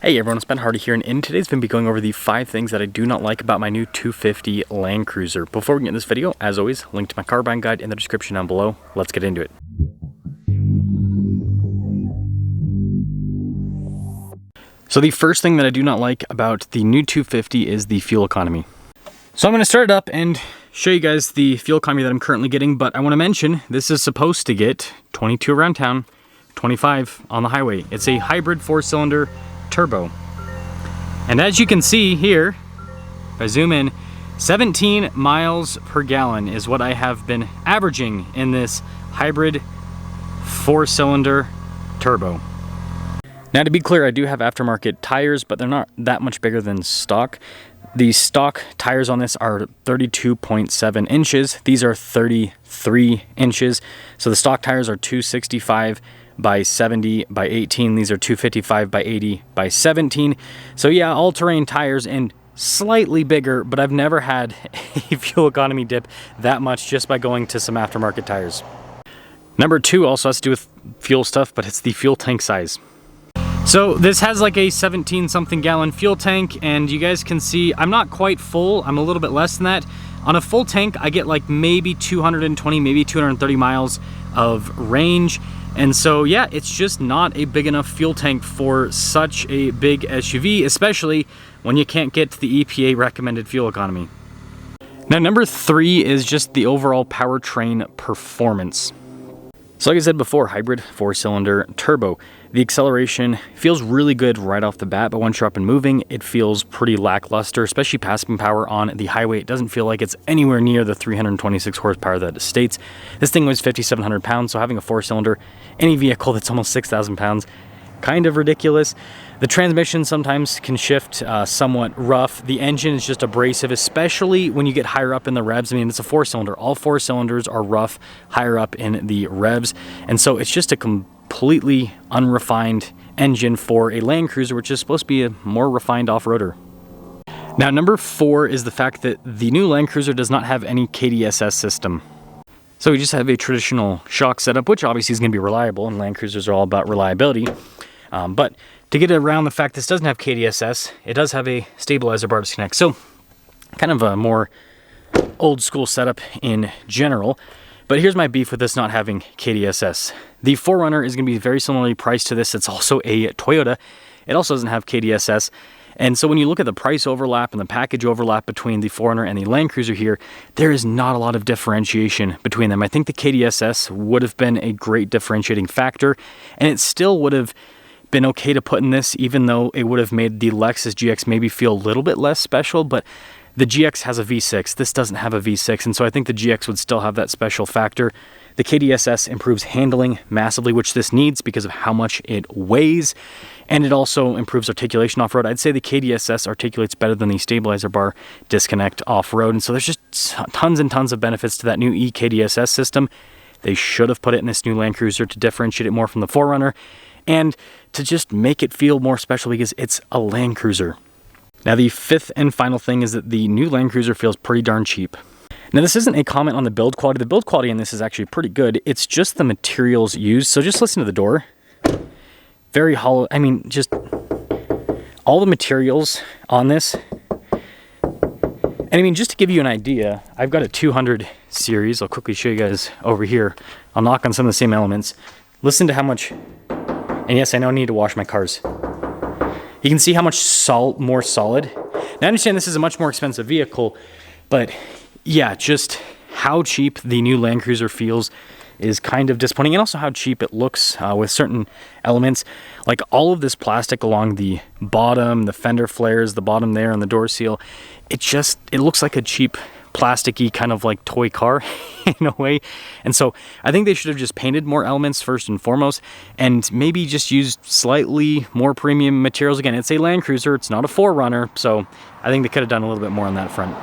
Hey everyone, it's Ben Hardy here, and in today's video, I'm going over the 5 things that I do not like about my new 250 Land Cruiser. Before we get in this video, as always, link to my car buying guide in the description down below. Let's get into it. So the first thing that I do not like about the new 250 is the fuel economy. So I'm going to start it up and show you guys the fuel economy that I'm currently getting, but I want to mention this is supposed to get 22 around town, 25 on the highway. It's a hybrid 4-cylinder turbo. And as you can see here, if I zoom in, 17 miles per gallon is what I have been averaging in this hybrid 4-cylinder turbo. Now to be clear, I do have aftermarket tires, but they're not that much bigger than stock. The stock tires on this are 32.7 inches. These are 33 inches. So the stock tires are 265 by 70 by 18. These are 255 by 80 by 17. So yeah, all-terrain tires and slightly bigger, but I've never had a fuel economy dip that much just by going to some aftermarket tires. Number 2 also has to do with fuel stuff, but it's the fuel tank size. So this has like a 17 something gallon fuel tank, and you guys can see I'm not quite full. I'm a little bit less than that. On a full tank, I get like maybe 220, maybe 230 miles of range. And so yeah, it's just not a big enough fuel tank for such a big SUV, especially when you can't get to the EPA recommended fuel economy. Now number 3 is just the overall powertrain performance. So like I said before, hybrid 4-cylinder turbo. The acceleration feels really good right off the bat, but once you're up and moving, it feels pretty lackluster, especially passing power on the highway. It doesn't feel like it's anywhere near the 326 horsepower that it states. This thing weighs 5,700 pounds, so having a 4-cylinder, any vehicle that's almost 6,000 pounds, kind of ridiculous. The transmission sometimes can shift somewhat rough. The engine is just abrasive, especially when you get higher up in the revs. I mean, it's a 4-cylinder. All 4 cylinders are rough higher up in the revs. And so it's just a completely unrefined engine for a Land Cruiser, which is supposed to be a more refined off-roader. Now, number 4 is the fact that the new Land Cruiser does not have any KDSS system. So we just have a traditional shock setup, which obviously is going to be reliable, and Land Cruisers are all about reliability. But to get around the fact this doesn't have KDSS, it does have a stabilizer bar disconnect. So kind of a more old school setup in general. But here's my beef with this not having KDSS. The 4Runner is going to be very similarly priced to this. It's also a Toyota. It also doesn't have KDSS. And so when you look at the price overlap and the package overlap between the 4Runner and the Land Cruiser here, there is not a lot of differentiation between them. I think the KDSS would have been a great differentiating factor, and it still would have been okay to put in this, even though it would have made the Lexus GX maybe feel a little bit less special. But the GX has a V6. This doesn't have a V6, and so I think the GX would still have that special factor. The KDSS improves handling massively, which this needs because of how much it weighs, and it also improves articulation off-road. I'd say the KDSS articulates better than the stabilizer bar disconnect off-road, and so there's just tons and tons of benefits to that new eKDSS system. They should have put it in this new Land Cruiser to differentiate it more from the 4Runner, and to just make it feel more special because it's a Land Cruiser. Now the 5th and final thing is that the new Land Cruiser feels pretty darn cheap. Now this isn't a comment on the build quality. The build quality in this is actually pretty good. It's just the materials used. So just listen to the door. Very hollow. I mean, just all the materials on this. And I mean, just to give you an idea, I've got a 200 series. I'll quickly show you guys over here. I'll knock on some of the same elements. Listen to how much, and yes, I know I need to wash my cars. You can see how much more solid. Now I understand this is a much more expensive vehicle, but yeah, just how cheap the new Land Cruiser feels is kind of disappointing, and also how cheap it looks with certain elements. Like all of this plastic along the bottom, the fender flares, the bottom there, and the door seal, it looks like a cheap plasticky kind of like toy car in a way. And so I think they should have just painted more elements first and foremost, and maybe just used slightly more premium materials. Again, it's a Land Cruiser, it's not a 4Runner, so I think they could have done a little bit more on that front.